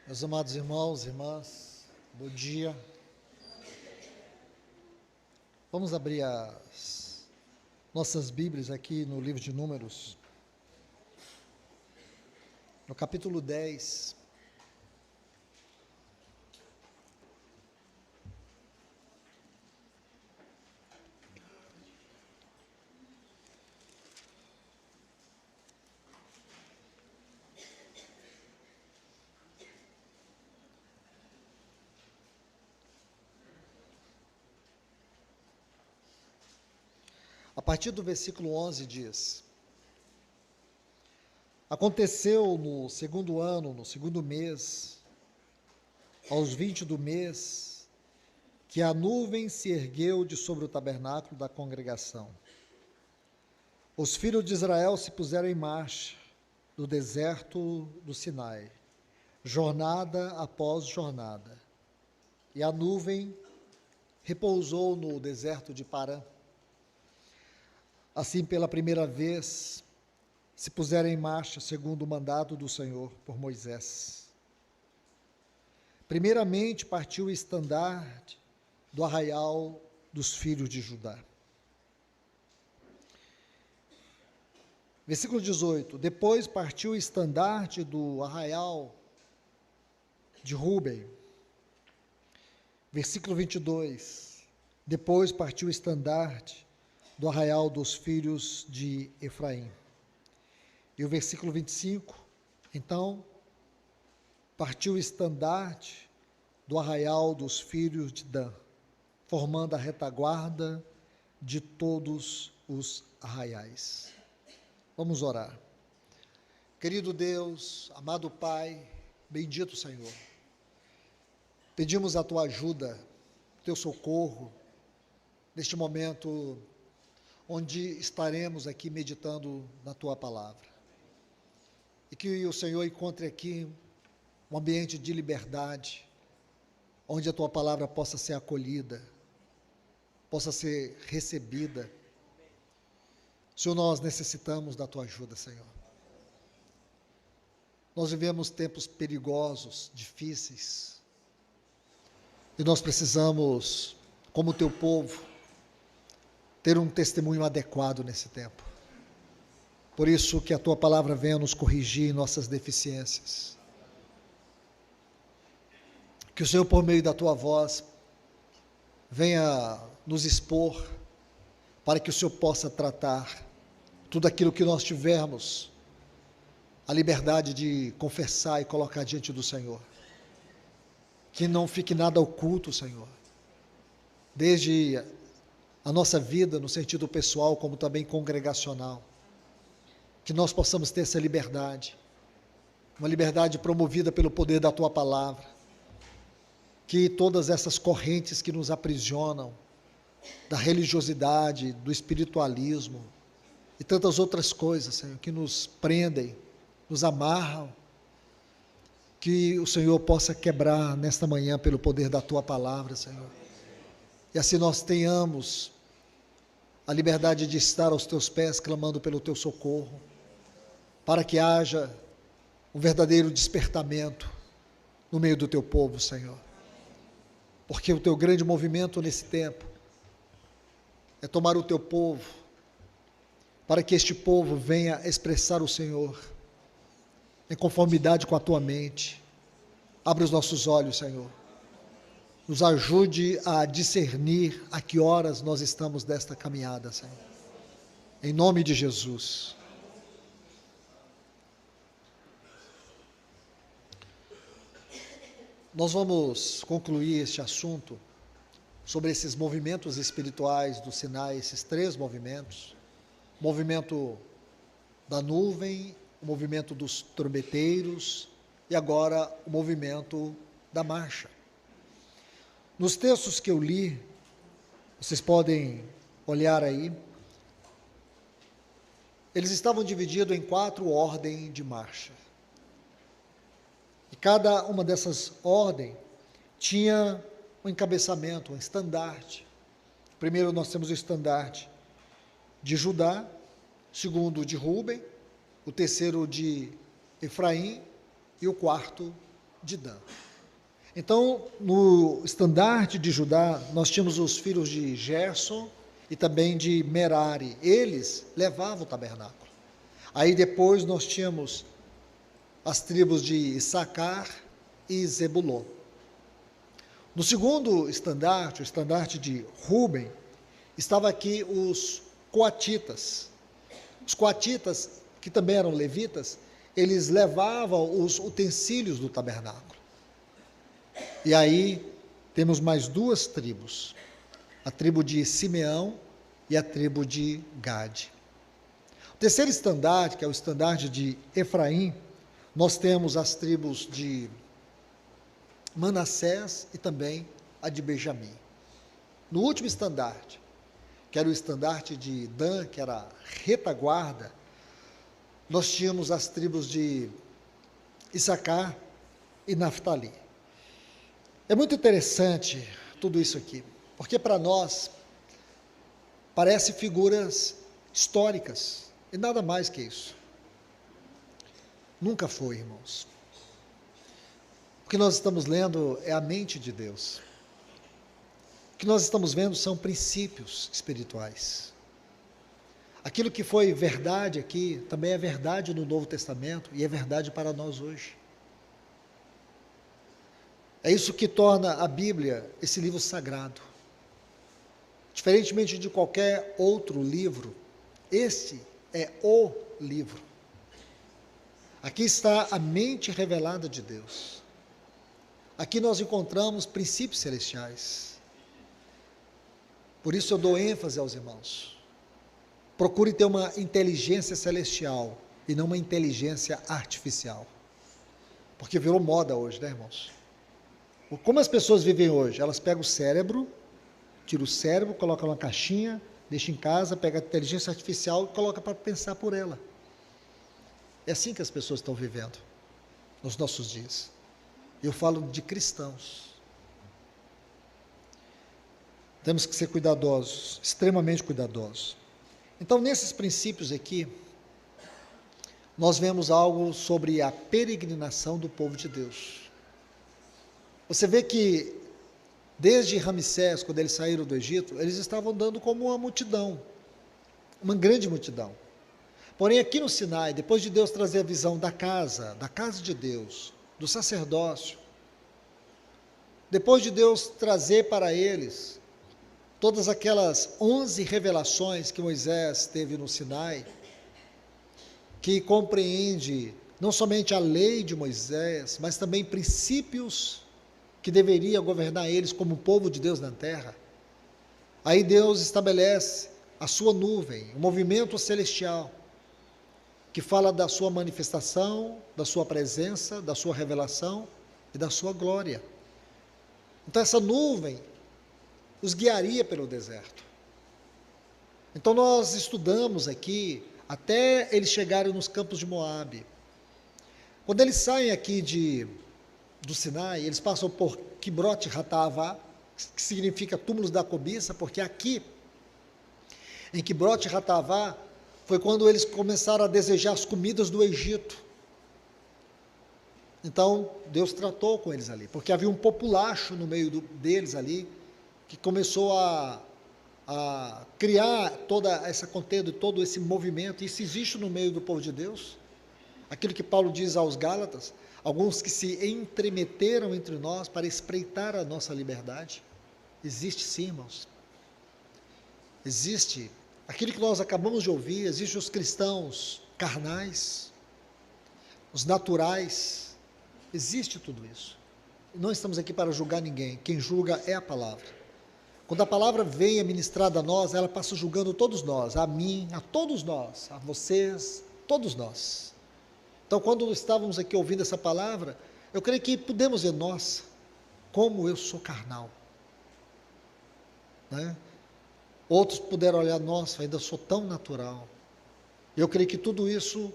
Meus amados irmãos e irmãs, bom dia. Vamos abrir as nossas Bíblias aqui no livro de Números, no capítulo 10. A partir do versículo 11 diz: Aconteceu no segundo ano, no segundo mês, aos 20 do mês, que a nuvem se ergueu de sobre o tabernáculo da congregação. Os filhos de Israel se puseram em marcha do deserto do Sinai, jornada após jornada, e a nuvem repousou no deserto de Parã. Assim, pela primeira vez, se puseram em marcha segundo o mandado do Senhor por Moisés. Primeiramente partiu o estandarte do arraial dos filhos de Judá. Versículo 18: Depois partiu o estandarte do arraial de Ruben. Versículo 22: Depois partiu o estandarte do arraial dos filhos de Efraim. E o versículo 25, então, partiu o estandarte do arraial dos filhos de Dan, formando a retaguarda de todos os arraiais. Vamos orar. Querido Deus, amado Pai, bendito Senhor, pedimos a Tua ajuda, Teu socorro, neste momento onde estaremos aqui meditando na Tua Palavra. E que o Senhor encontre aqui um ambiente de liberdade, onde a Tua Palavra possa ser acolhida, possa ser recebida. Senhor, nós necessitamos da Tua ajuda, Senhor. Nós vivemos tempos perigosos, difíceis, e nós precisamos, como Teu povo, ter um testemunho adequado nesse tempo. Por isso que a Tua Palavra venha nos corrigir em nossas deficiências. Que o Senhor, por meio da Tua voz, venha nos expor, para que o Senhor possa tratar tudo aquilo que nós tivermos a liberdade de confessar e colocar diante do Senhor. Que não fique nada oculto, Senhor, desde a nossa vida, no sentido pessoal, como também congregacional. Que nós possamos ter essa liberdade, uma liberdade promovida pelo poder da Tua Palavra. Que todas essas correntes que nos aprisionam, da religiosidade, do espiritualismo e tantas outras coisas, Senhor, que nos prendem, nos amarram, que o Senhor possa quebrar nesta manhã pelo poder da Tua Palavra, Senhor. E assim nós tenhamos a liberdade de estar aos Teus pés, clamando pelo Teu socorro, para que haja um verdadeiro despertamento no meio do Teu povo, Senhor. Porque o Teu grande movimento nesse tempo é tomar o Teu povo, para que este povo venha expressar o Senhor, em conformidade com a Tua mente. Abre os nossos olhos, Senhor. Nos ajude a discernir a que horas nós estamos desta caminhada, Senhor. Em nome de Jesus. Nós vamos concluir este assunto sobre esses movimentos espirituais do Sinai, esses três movimentos: o movimento da nuvem, o movimento dos trombeteiros e agora o movimento da marcha. Nos textos que eu li, vocês podem olhar aí, eles estavam divididos em 4 ordens de marcha. E cada uma dessas ordens tinha um encabeçamento, um estandarte. Primeiro nós temos o estandarte de Judá, segundo de Ruben, o terceiro de Efraim e o quarto de Dan. Então, no estandarte de Judá, nós tínhamos os filhos de Gerson e também de Merari. Eles levavam o tabernáculo. Aí depois nós tínhamos as tribos de Issacar e Zebulon. No segundo estandarte, o estandarte de Ruben, estava aqui os coatitas. Os coatitas, que também eram levitas, eles levavam os utensílios do tabernáculo. E aí temos mais duas tribos, a tribo de Simeão e a tribo de Gade. O terceiro estandarte, que é o estandarte de Efraim, nós temos as tribos de Manassés e também a de Benjamim. No último estandarte, que era o estandarte de Dan, que era a retaguarda, nós tínhamos as tribos de Issacar e Naftali. É muito interessante tudo isso aqui, porque para nós parece figuras históricas, e nada mais que isso. Nunca foi, irmãos. O que nós estamos lendo é a mente de Deus. O que nós estamos vendo são princípios espirituais. Aquilo que foi verdade aqui, também é verdade no Novo Testamento, e é verdade para nós hoje. É isso que torna a Bíblia esse livro sagrado. Diferentemente de qualquer outro livro, este é o livro. Aqui está a mente revelada de Deus. Aqui nós encontramos princípios celestiais. Por isso eu dou ênfase aos irmãos. Procure ter uma inteligência celestial e não uma inteligência artificial. Porque virou moda hoje, né, irmãos? Como as pessoas vivem hoje? Elas pegam o cérebro, tiram o cérebro, colocam numa caixinha, deixam em casa, pegam a inteligência artificial e colocam para pensar por ela. É assim que as pessoas estão vivendo nos nossos dias. Eu falo de cristãos. Temos que ser cuidadosos, extremamente cuidadosos. Então, nesses princípios aqui, nós vemos algo sobre a peregrinação do povo de Deus. Você vê que, desde Ramsés, quando eles saíram do Egito, eles estavam andando como uma multidão, uma grande multidão. Porém, aqui no Sinai, depois de Deus trazer a visão da casa de Deus, do sacerdócio, depois de Deus trazer para eles todas aquelas 11 revelações que Moisés teve no Sinai, que compreende não somente a lei de Moisés, mas também princípios que deveria governar eles como povo de Deus na terra. Aí Deus estabelece a sua nuvem, o movimento celestial, que fala da sua manifestação, da sua presença, da sua revelação e da sua glória. Então essa nuvem os guiaria pelo deserto. Então nós estudamos aqui, até eles chegarem nos campos de Moabe. Quando eles saem aqui do Sinai, eles passam por Quibrote Hatavá, que significa túmulos da cobiça, porque aqui, em Quibrote Hatavá, foi quando eles começaram a desejar as comidas do Egito. Então, Deus tratou com eles ali, porque havia um populacho no meio deles ali, que começou a criar toda essa contenda, todo esse movimento. Isso existe no meio do povo de Deus. Aquilo que Paulo diz aos Gálatas, alguns que se entremeteram entre nós para espreitar a nossa liberdade. Existe sim, irmãos. Existe aquilo que nós acabamos de ouvir, existe os cristãos carnais, os naturais, existe tudo isso. Não estamos aqui para julgar ninguém, quem julga é a palavra. Quando a palavra vem ministrada a nós, ela passa julgando todos nós, a mim, a todos nós, a vocês, todos nós. Então, quando estávamos aqui ouvindo essa palavra, eu creio que podemos ver, nossa, como eu sou carnal. Né? Outros puderam olhar, nossa, ainda sou tão natural. Eu creio que tudo isso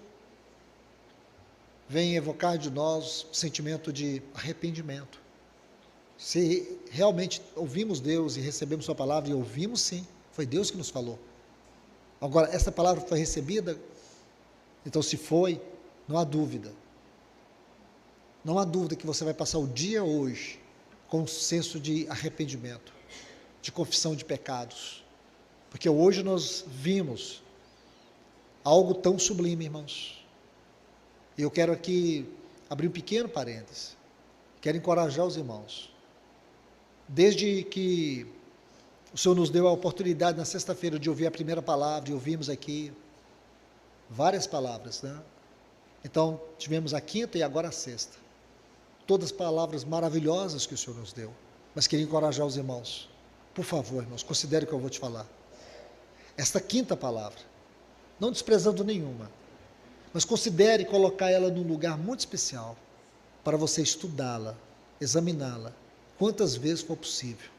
vem evocar de nós o sentimento de arrependimento. Se realmente ouvimos Deus e recebemos sua palavra, e ouvimos sim, foi Deus que nos falou. Agora, essa palavra foi recebida? Então, se foi, não há dúvida. não há dúvida que você vai passar o dia hoje com um senso de arrependimento, de confissão de pecados, porque hoje nós vimos algo tão sublime, irmãos. E eu quero aqui abrir um pequeno parêntese, quero encorajar os irmãos. Desde que o Senhor nos deu a oportunidade na sexta-feira de ouvir a primeira palavra, e ouvimos aqui várias palavras, né? Então, tivemos a quinta e agora a sexta. Todas palavras maravilhosas que o Senhor nos deu. Mas queria encorajar os irmãos. Por favor, irmãos, considere o que eu vou te falar. Esta quinta palavra, não desprezando nenhuma, mas considere colocar ela num lugar muito especial, para você estudá-la, examiná-la, quantas vezes for possível.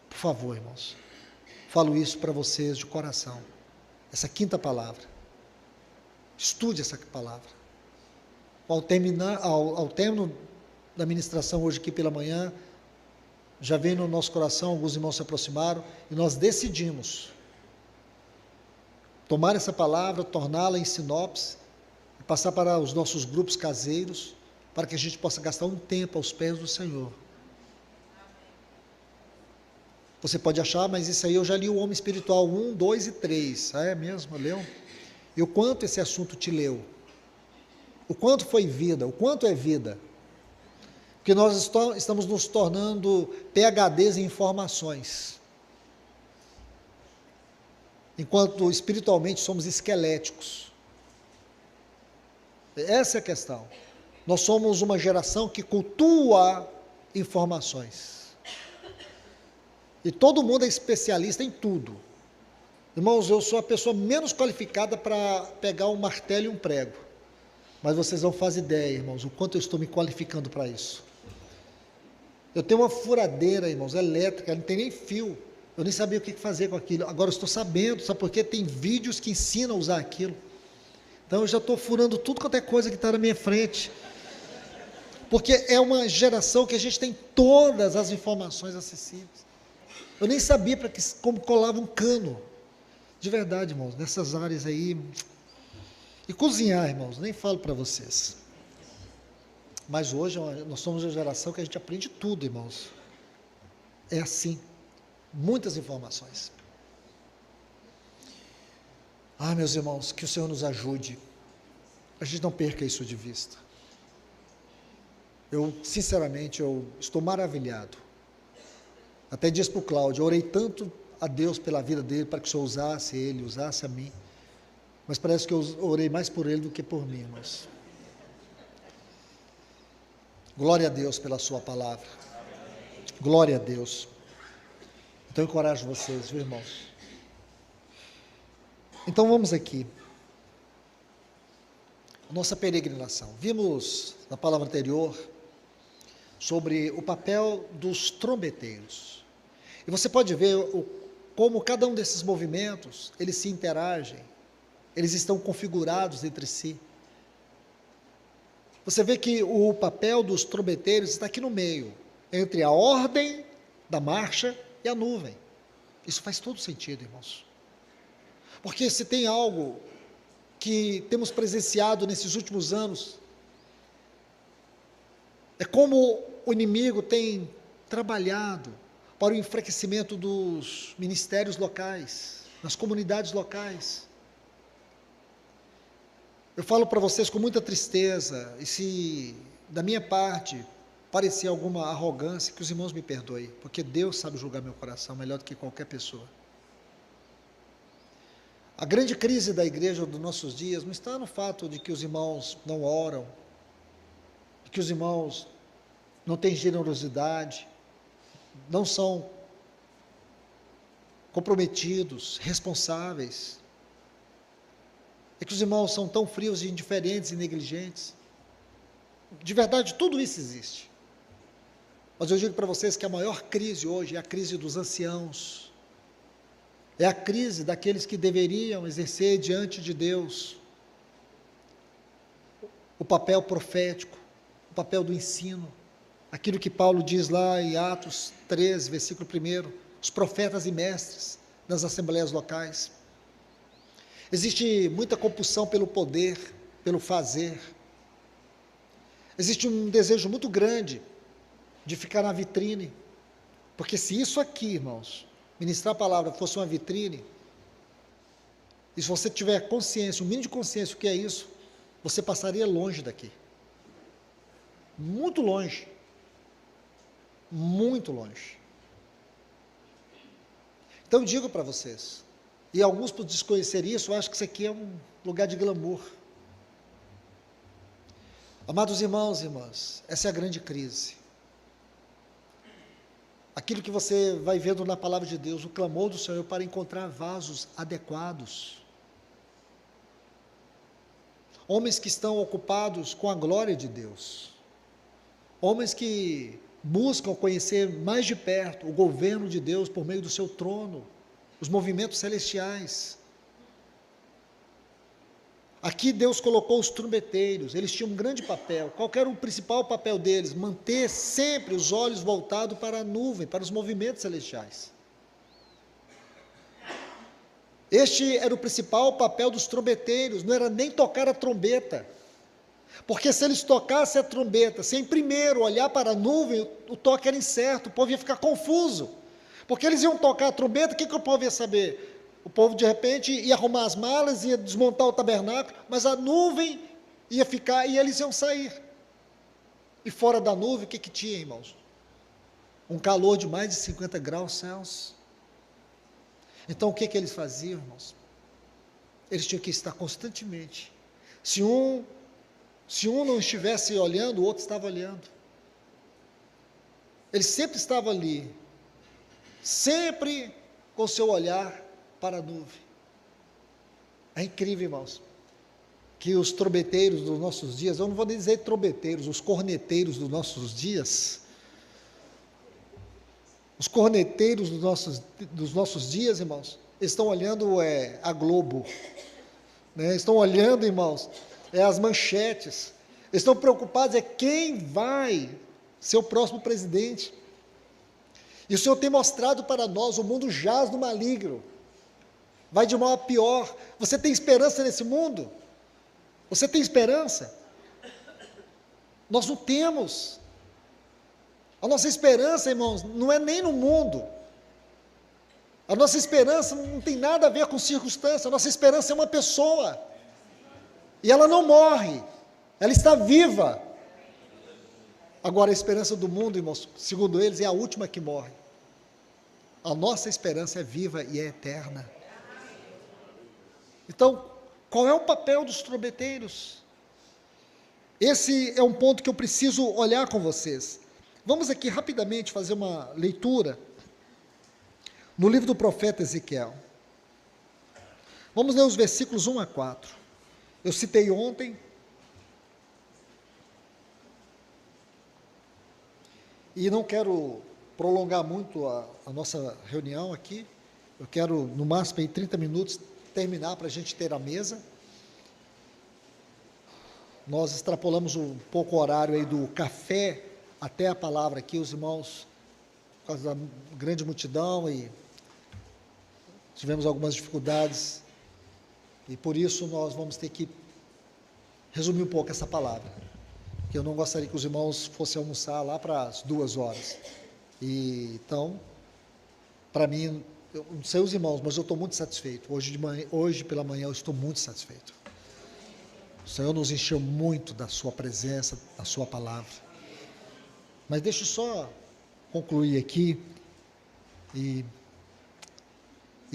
Por favor, irmãos, falo isso para vocês de coração. Essa quinta palavra, estude essa palavra. Ao término da ministração hoje aqui pela manhã, já veio no nosso coração, alguns irmãos se aproximaram, e nós decidimos tomar essa palavra, torná-la em sinopse, e passar para os nossos grupos caseiros, para que a gente possa gastar um tempo aos pés do Senhor. Você pode achar, mas isso aí eu já li o Homem Espiritual 1, 2 e 3. Ah, é mesmo? Leu? E o quanto esse assunto te leu? O quanto foi vida? O quanto é vida? Porque nós estamos nos tornando PhDs em informações, enquanto espiritualmente somos esqueléticos. Essa é a questão. Nós somos uma geração que cultua informações. E todo mundo é especialista em tudo. Irmãos, eu sou a pessoa menos qualificada para pegar um martelo e um prego. Mas vocês não fazem ideia, irmãos, o quanto eu estou me qualificando para isso. Eu tenho uma furadeira, irmãos, elétrica, não tem nem fio. Eu nem sabia o que fazer com aquilo. Agora eu estou sabendo, sabe por quê? Tem vídeos que ensinam a usar aquilo. Então eu já estou furando tudo quanto é coisa que está na minha frente. Porque é uma geração que a gente tem todas as informações acessíveis. Eu nem sabia como colava um cano. De verdade, irmãos, nessas áreas aí. E cozinhar, irmãos, nem falo para vocês. Mas hoje nós somos uma geração que a gente aprende tudo, irmãos. É assim. Muitas informações. Ah, meus irmãos, que o Senhor nos ajude. A gente não perca isso de vista. Sinceramente, eu estou maravilhado. Até disse para o Cláudio, eu orei tanto a Deus pela vida dele, para que o Senhor usasse ele, usasse a mim. Mas parece que eu orei mais por ele do que por mim, irmãos. Glória a Deus pela sua palavra. Glória a Deus. Então eu encorajo vocês, viu, irmãos? Então vamos aqui. Nossa peregrinação. Vimos na palavra anterior sobre o papel dos trombeteiros. E você pode ver como cada um desses movimentos, eles se interagem, eles estão configurados entre si. Você vê que o papel dos trombeteiros está aqui no meio, entre a ordem da marcha e a nuvem. Isso faz todo sentido, irmãos. Porque se tem algo que temos presenciado nesses últimos anos, é como o inimigo tem trabalhado para o enfraquecimento dos ministérios locais, nas comunidades locais. Eu falo para vocês com muita tristeza, e se da minha parte parecer alguma arrogância, que os irmãos me perdoem, porque Deus sabe julgar meu coração melhor do que qualquer pessoa. A grande crise da igreja dos nossos dias não está no fato de que os irmãos não oram, de que os irmãos não têm generosidade, não são comprometidos, responsáveis. É que os irmãos são tão frios e indiferentes e negligentes. De verdade, tudo isso existe. Mas eu digo para vocês que a maior crise hoje é a crise dos anciãos. É a crise daqueles que deveriam exercer diante de Deus o papel profético, o papel do ensino. Aquilo que Paulo diz lá em Atos 13, versículo 1, os profetas e mestres nas assembleias locais. Existe muita compulsão pelo poder, pelo fazer. Existe um desejo muito grande de ficar na vitrine, porque se isso aqui, irmãos, ministrar a palavra fosse uma vitrine, e se você tiver consciência, um mínimo de consciência o que é isso, você passaria longe daqui. Muito longe. Muito longe. Então eu digo para vocês, e alguns por desconhecer isso, acham que isso aqui é um lugar de glamour. Amados irmãos e irmãs, essa é a grande crise. Aquilo que você vai vendo na palavra de Deus, o clamor do Senhor para encontrar vasos adequados. Homens que estão ocupados com a glória de Deus. Homens que buscam conhecer mais de perto o governo de Deus por meio do seu trono, os movimentos celestiais. Aqui Deus colocou os trombeteiros, eles tinham um grande papel. Qual era o principal papel deles? Manter sempre os olhos voltados para a nuvem, para os movimentos celestiais. Este era o principal papel dos trombeteiros, não era nem tocar a trombeta. Porque se eles tocassem a trombeta, sem primeiro olhar para a nuvem, o toque era incerto, o povo ia ficar confuso. Porque eles iam tocar a trombeta, o que o povo ia saber? O povo de repente ia arrumar as malas, ia desmontar o tabernáculo, mas a nuvem ia ficar e eles iam sair. E fora da nuvem, o que tinha, irmãos? Um calor de mais de 50 graus Celsius. Então o que eles faziam, irmãos? Eles tinham que estar constantemente. Se um não estivesse olhando, o outro estava olhando. Ele sempre estava ali, sempre com o seu olhar para a nuvem. É incrível, irmãos, que os trombeteiros dos nossos dias, eu não vou nem dizer trombeteiros, os corneteiros dos nossos dias, os corneteiros dos nossos dias, irmãos, estão olhando a Globo, né? Estão olhando, irmãos, as manchetes, estão preocupados quem vai ser o próximo presidente. E o Senhor tem mostrado para nós, o mundo jaz no maligno, vai de mal a pior. Você tem esperança nesse mundo? Você tem esperança? Nós não temos. A nossa esperança, irmãos, não é nem no mundo. A nossa esperança não tem nada a ver com circunstância. A nossa esperança é uma pessoa. E ela não morre. Ela está viva. Agora, a esperança do mundo, irmãos, segundo eles, é a última que morre. A nossa esperança é viva e é eterna. Então, qual é o papel dos trombeteiros? Esse é um ponto que eu preciso olhar com vocês. Vamos aqui rapidamente fazer uma leitura no livro do profeta Ezequiel. Vamos ler os versículos 1 a 4. Eu citei ontem. E não quero prolongar muito a nossa reunião aqui. Eu quero, no máximo, em 30 minutos, terminar para a gente ter a mesa. Nós extrapolamos um pouco o horário aí do café até a palavra aqui, os irmãos, por causa da grande multidão, e tivemos algumas dificuldades, e por isso nós vamos ter que resumir um pouco essa palavra, que eu não gostaria que os irmãos fossem almoçar lá para as 2 horas, e então, para mim, eu não sei os irmãos, mas eu estou muito satisfeito, hoje pela manhã eu estou muito satisfeito. O Senhor nos encheu muito da sua presença, da sua palavra. Mas deixa eu só concluir aqui, e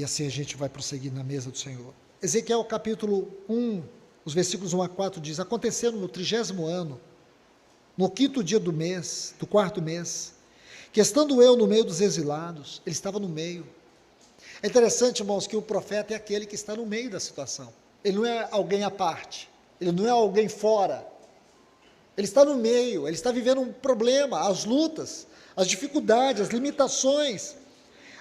assim a gente vai prosseguir na mesa do Senhor. Ezequiel capítulo 1, os versículos 1 a 4 diz: acontecendo no 30º ano, no 5º dia do mês, do 4º mês, que estando eu no meio dos exilados, ele estava no meio. É interessante, irmãos, que o profeta é aquele que está no meio da situação. Ele não é alguém à parte, ele não é alguém fora. Ele está no meio, ele está vivendo um problema, as lutas, as dificuldades, as limitações.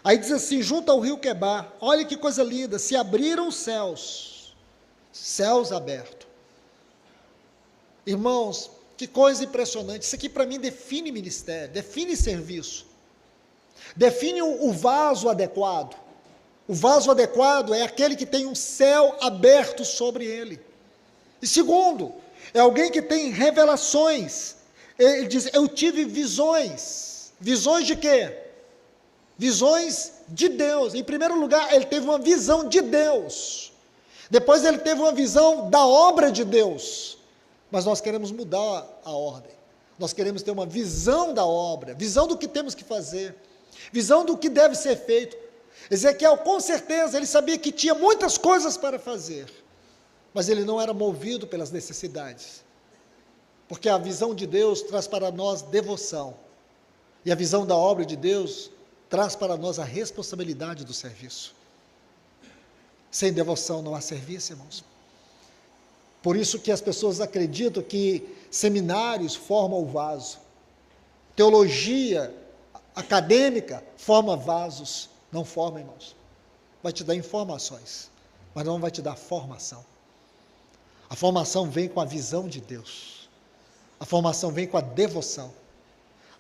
Aí diz assim, junto ao rio Quebar, olha que coisa linda, se abriram os céus abertos. Irmãos, que coisa impressionante, isso aqui para mim define ministério, define serviço, define o vaso adequado. O vaso adequado é aquele que tem um céu aberto sobre ele. E segundo, é alguém que tem revelações. Ele diz, eu tive visões. Visões de quê? Visões de Deus. Em primeiro lugar, ele teve uma visão de Deus. Depois ele teve uma visão da obra de Deus. Mas nós queremos mudar a ordem. Nós queremos ter uma visão da obra, visão do que temos que fazer, visão do que deve ser feito. Ezequiel, com certeza, ele sabia que tinha muitas coisas para fazer, mas ele não era movido pelas necessidades, porque a visão de Deus traz para nós devoção, e a visão da obra de Deus traz para nós a responsabilidade do serviço. Sem devoção não há serviço, irmãos. Por isso que as pessoas acreditam que seminários formam o vaso, teologia acadêmica forma vasos. Não forma, irmãos. Vai te dar informações, mas não vai te dar formação. A formação vem com a visão de Deus. A formação vem com a devoção.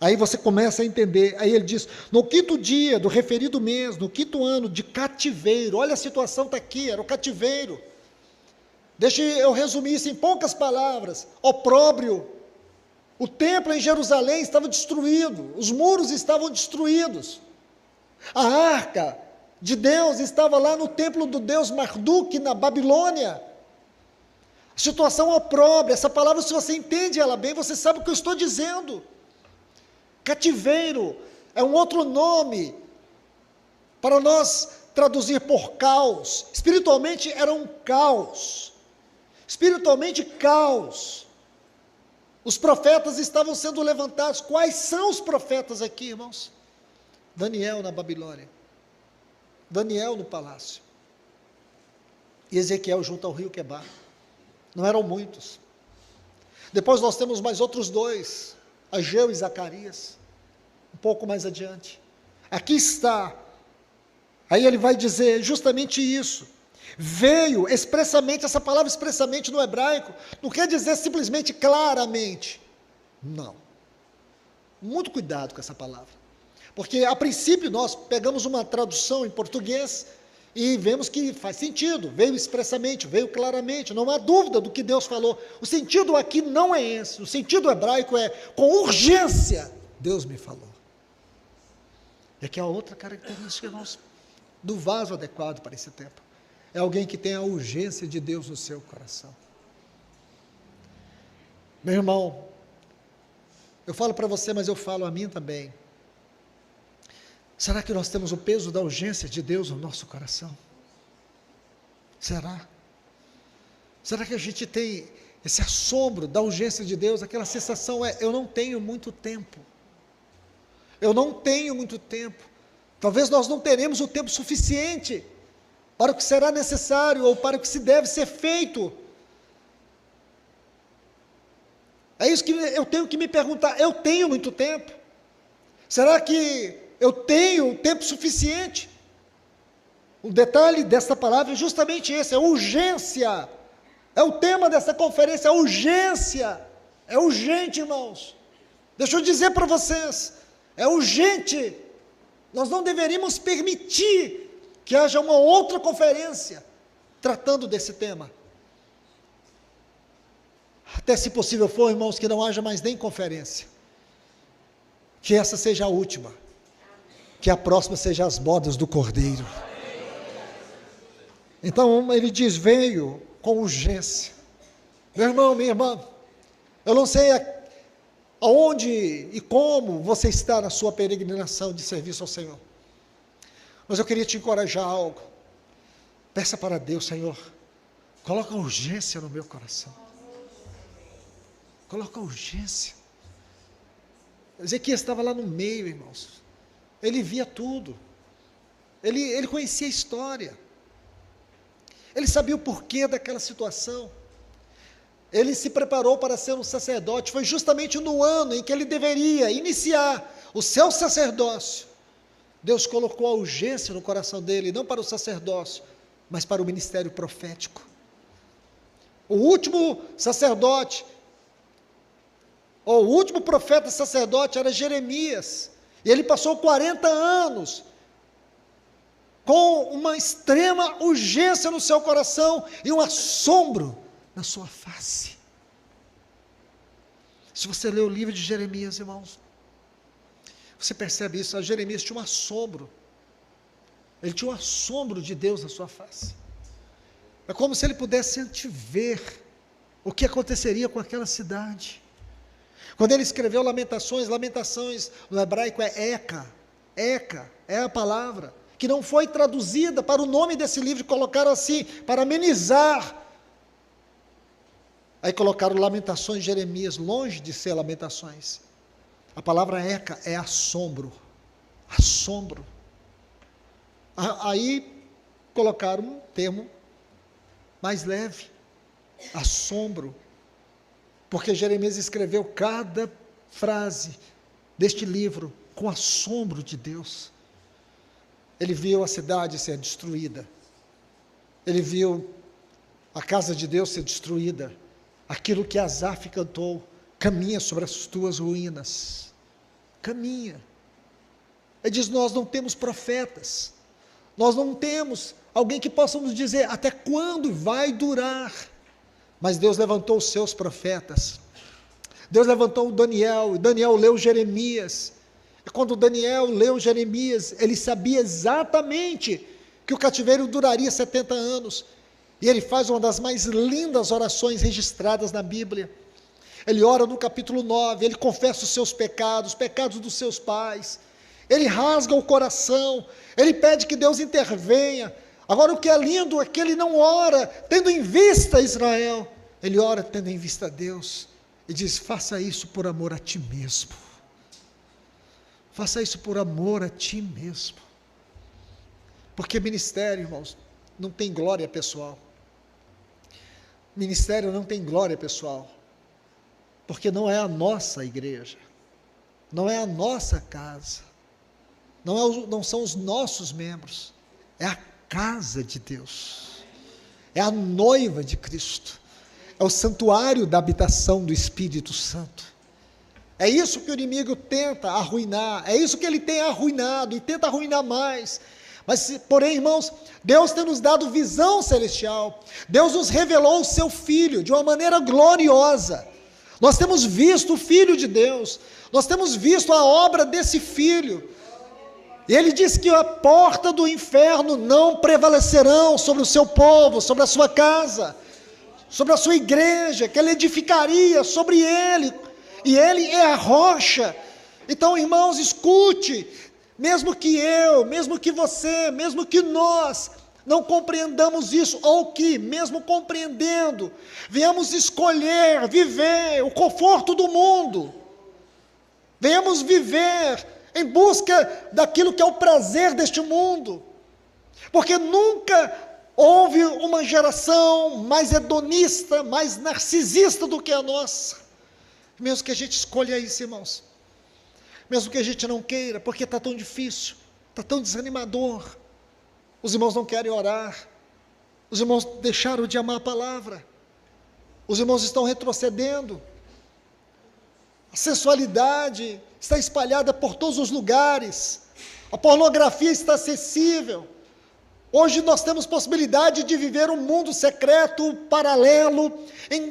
Aí você começa a entender. Aí ele diz, no 5º dia do referido mês, no 5º ano de cativeiro, olha a situação está aqui, era o cativeiro. Deixa eu resumir isso em poucas palavras. Opróbrio. O templo em Jerusalém estava destruído, os muros estavam destruídos. A arca de Deus estava lá no templo do deus Marduk, na Babilônia. A situação opróbria, essa palavra, se você entende ela bem, você sabe o que eu estou dizendo. Cativeiro é um outro nome para nós traduzir por caos. Espiritualmente era um caos. Espiritualmente, caos. Os profetas estavam sendo levantados. Quais são os profetas aqui, irmãos? Daniel na Babilônia, Daniel no palácio, e Ezequiel junto ao rio Quebar. Não eram muitos. Depois nós temos mais outros 2, Ageu e Zacarias, um pouco mais adiante. Aqui está, aí ele vai dizer justamente isso, veio expressamente, essa palavra expressamente no hebraico, não quer dizer simplesmente claramente, não, muito cuidado com essa palavra. Porque, a princípio, nós pegamos uma tradução em português e vemos que faz sentido, veio expressamente, veio claramente, não há dúvida do que Deus falou. O sentido aqui não é esse, o sentido hebraico é, com urgência, Deus me falou. E aqui é a outra característica, irmãos, do vaso adequado para esse tempo. É alguém que tem a urgência de Deus no seu coração. Meu irmão, eu falo para você, mas eu falo a mim também. Será que nós temos o peso da urgência de Deus no nosso coração? Será? Será que a gente tem esse assombro da urgência de Deus? Aquela sensação eu não tenho muito tempo. Eu não tenho muito tempo. Talvez nós não teremos o tempo suficiente para o que será necessário ou para o que se deve ser feito. É isso que eu tenho que me perguntar. Eu tenho muito tempo? Será que eu tenho tempo suficiente? O detalhe dessa palavra é justamente esse, é urgência. É o tema dessa conferência, é urgência. É urgente, irmãos. Deixa eu dizer para vocês, é urgente. Nós não deveríamos permitir que haja uma outra conferência tratando desse tema. Até se possível for, irmãos, que não haja mais nem conferência. Que essa seja a última. Que a próxima seja as bodas do Cordeiro. Então ele diz, veio com urgência. Meu irmão, minha irmã, eu não sei aonde e como você está na sua peregrinação de serviço ao Senhor, mas eu queria te encorajar a algo. Peça para Deus, Senhor, coloca urgência no meu coração. Coloca urgência. Ezequias estava lá no meio, irmãos. Ele via tudo, ele conhecia a história, ele sabia o porquê daquela situação, ele se preparou para ser um sacerdote, foi justamente no ano em que ele deveria iniciar o seu sacerdócio, Deus colocou a urgência no coração dele, não para o sacerdócio, mas para o ministério profético. O último sacerdote, ou o último profeta sacerdote era Jeremias, e ele passou 40 anos com uma extrema urgência no seu coração e um assombro na sua face. Se você lê o livro de Jeremias, irmãos, você percebe isso. Jeremias tinha um assombro. Ele tinha um assombro de Deus na sua face. É como se ele pudesse antever o que aconteceria com aquela cidade. Quando ele escreveu Lamentações no hebraico é Eca é a palavra, que não foi traduzida para o nome desse livro, colocaram assim, para amenizar. Aí colocaram Lamentações de Jeremias, longe de ser Lamentações. A palavra Eca é assombro. Aí colocaram um termo mais leve, assombro, porque Jeremias escreveu cada frase deste livro com assombro de Deus. Ele viu a cidade ser destruída, ele viu a casa de Deus ser destruída, aquilo que Asaf cantou, caminha sobre as tuas ruínas, caminha. Ele diz, nós não temos profetas, nós não temos alguém que possa nos dizer até quando vai durar, mas Deus levantou os seus profetas, Deus levantou o Daniel, e Daniel leu Jeremias, e quando Daniel leu Jeremias, ele sabia exatamente que o cativeiro duraria 70 anos, e ele faz uma das mais lindas orações registradas na Bíblia. Ele ora no capítulo 9, ele confessa os seus pecados, os pecados dos seus pais, ele rasga o coração, ele pede que Deus intervenha. Agora o que é lindo é que ele não ora tendo em vista Israel, ele ora tendo em vista Deus, e diz, faça isso por amor a ti mesmo, faça isso por amor a ti mesmo, porque ministério, irmãos, não tem glória pessoal, ministério não tem glória pessoal, porque não é a nossa igreja, não é a nossa casa, não são os nossos membros, é a casa de Deus, é a noiva de Cristo, é o santuário da habitação do Espírito Santo. É isso que o inimigo tenta arruinar, é isso que ele tem arruinado e tenta arruinar mais. Mas, porém, irmãos, Deus tem nos dado visão celestial, Deus nos revelou o seu Filho de uma maneira gloriosa. Nós temos visto o Filho de Deus, nós temos visto a obra desse Filho. E ele diz que a porta do inferno não prevalecerão sobre o seu povo, sobre a sua casa, sobre a sua igreja, que ele edificaria sobre ele, e ele é a rocha. Então, irmãos, escute, mesmo que eu, mesmo que você, mesmo que nós não compreendamos isso, ou que, mesmo compreendendo, venhamos escolher, viver o conforto do mundo, venhamos viver em busca daquilo que é o prazer deste mundo, porque nunca houve uma geração mais hedonista, mais narcisista do que a nossa, mesmo que a gente escolha isso, irmãos, mesmo que a gente não queira, porque está tão difícil, está tão desanimador, os irmãos não querem orar, os irmãos deixaram de amar a palavra, os irmãos estão retrocedendo, a sensualidade está espalhada por todos os lugares, a pornografia está acessível. Hoje nós temos possibilidade de viver um mundo secreto, paralelo,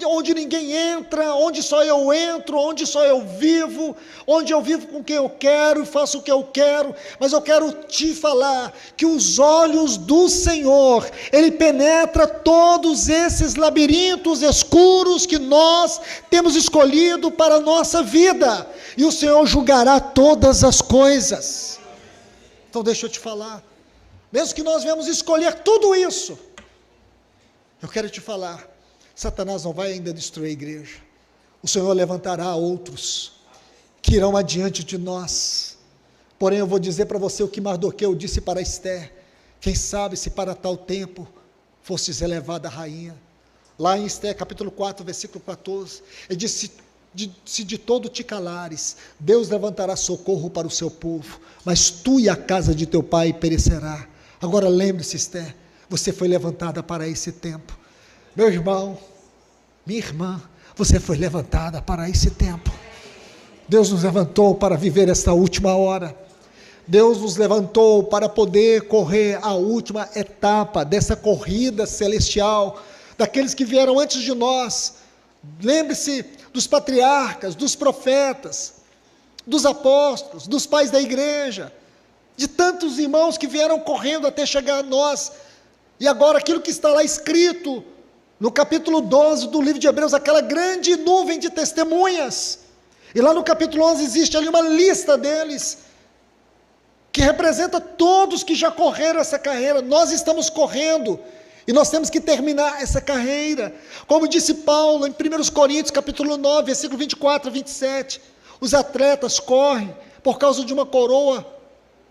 onde ninguém entra, onde só eu entro, onde só eu vivo, onde eu vivo com quem eu quero e faço o que eu quero, mas eu quero te falar que os olhos do Senhor, Ele penetra todos esses labirintos escuros que nós temos escolhido para a nossa vida, e o Senhor julgará todas as coisas. Então deixa eu te falar, mesmo que nós venhamos escolher tudo isso, eu quero te falar, Satanás não vai ainda destruir a igreja, o Senhor levantará outros, que irão adiante de nós. Porém eu vou dizer para você o que Mardoqueu disse para Esther, quem sabe se para tal tempo, fostes elevada a rainha, lá em Esther capítulo 4, versículo 14, ele disse, se de todo te calares, Deus levantará socorro para o seu povo, mas tu e a casa de teu pai perecerá. Agora lembre-se, Esther, você foi levantada para esse tempo, meu irmão, minha irmã, você foi levantada para esse tempo, Deus nos levantou para viver esta última hora, Deus nos levantou para poder correr a última etapa dessa corrida celestial, daqueles que vieram antes de nós. Lembre-se dos patriarcas, dos profetas, dos apóstolos, dos pais da igreja, de tantos irmãos que vieram correndo até chegar a nós. E agora aquilo que está lá escrito no capítulo 12 do livro de Hebreus, aquela grande nuvem de testemunhas, e lá no capítulo 11 existe ali uma lista deles, que representa todos que já correram essa carreira. Nós estamos correndo, e nós temos que terminar essa carreira, como disse Paulo em 1 Coríntios capítulo 9, versículo 24 a 27, os atletas correm por causa de uma coroa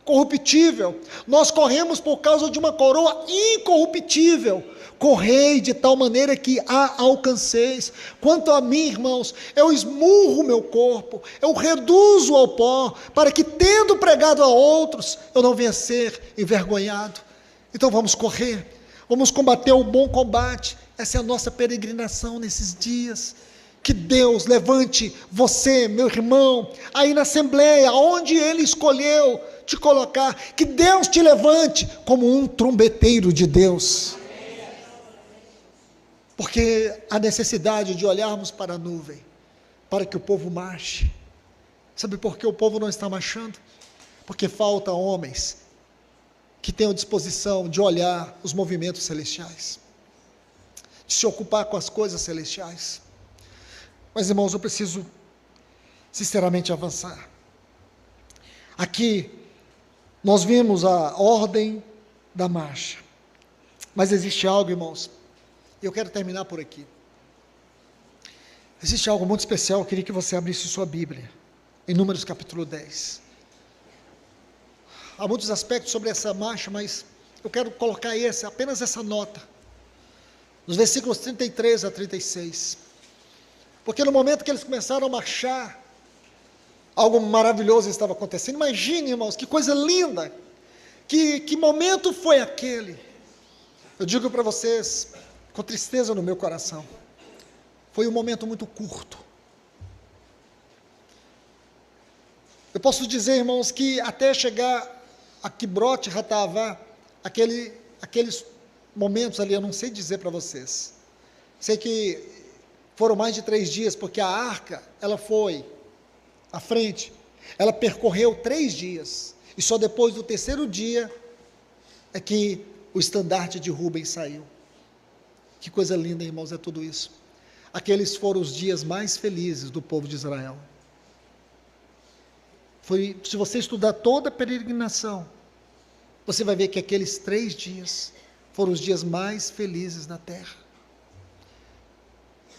corruptível, nós corremos por causa de uma coroa incorruptível. Correi de tal maneira que a alcanceis. Quanto a mim, irmãos, eu esmurro o meu corpo, eu reduzo ao pó, para que, tendo pregado a outros, eu não venha ser envergonhado. Então vamos correr, vamos combater o bom combate. Essa é a nossa peregrinação nesses dias. Que Deus levante você, meu irmão, aí na assembleia, onde Ele escolheu te colocar, que Deus te levante como um trombeteiro de Deus, porque a necessidade de olharmos para a nuvem, para que o povo marche. Sabe por que o povo não está marchando? Porque falta homens que tenham disposição de olhar os movimentos celestiais, de se ocupar com as coisas celestiais. Mas, irmãos, eu preciso sinceramente avançar. Aqui nós vimos a ordem da marcha, mas existe algo, irmãos, e eu quero terminar por aqui. Existe algo muito especial, eu queria que você abrisse sua Bíblia, em Números capítulo 10. Há muitos aspectos sobre essa marcha, mas eu quero colocar apenas essa nota, nos versículos 33 a 36, porque no momento que eles começaram a marchar, algo maravilhoso estava acontecendo. Imagine, irmãos, que coisa linda, que momento foi aquele. Eu digo para vocês, com tristeza no meu coração, foi um momento muito curto. Eu posso dizer, irmãos, que até chegar a Kibroth Hattaavá, aqueles momentos ali, eu não sei dizer para vocês, sei que foram mais de 3 dias, porque a arca, ela foi à frente, ela percorreu 3 dias, e só depois do 3º dia, é que o estandarte de Rubem saiu. Que coisa linda, irmãos, é tudo isso. Aqueles foram os dias mais felizes do povo de Israel. Se você estudar toda a peregrinação, você vai ver que aqueles 3 dias foram os dias mais felizes na terra.